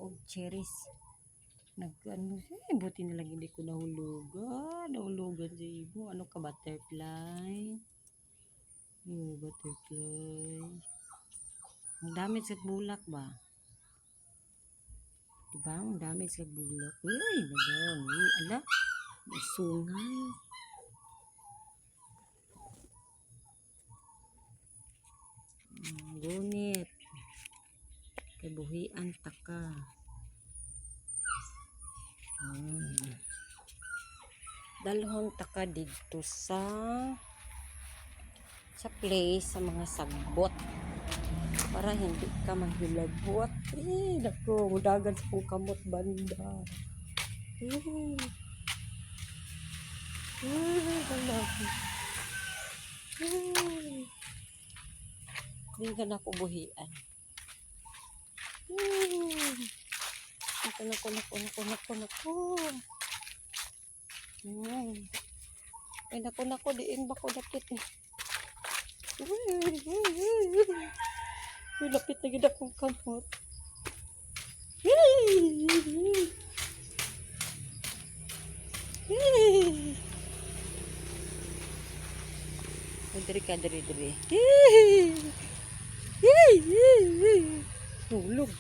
og cherries. Nag-ano, buti na lang hindi ko nahulugan. Nahulugan sa ibo. Ano ka, butterfly? Butterfly. Ang dami sa bulak ba? Diba? Ang dami sa bulak. Uy, madam. Uy, ala. May sungay. Gunit. Kay buhian taka. Dalhon taka dito sa place sa mga sagbot para hindi ka mahilabot. Dako, mudagan sa kong kamot banda. Hindi ka na ko buhian. Nako. Ay, nako, diin ba ko dapit eh. Lapit na gid akong kamot. Diri. Hulog.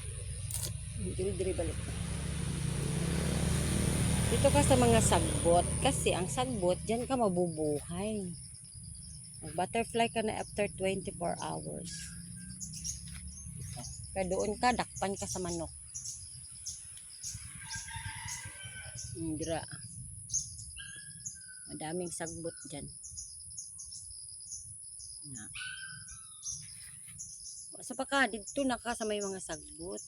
Diri balik. Dito ka sa mga sagbot. Kasi ang sagbot, dyan ka mabubuhay. Mag-butterfly ka na after 24 hours. Kaya doon ka, dakpan ka sa manok. Dira. Madaming sagbot dyan. Sa paka, dito na ka sa may mga sagbot.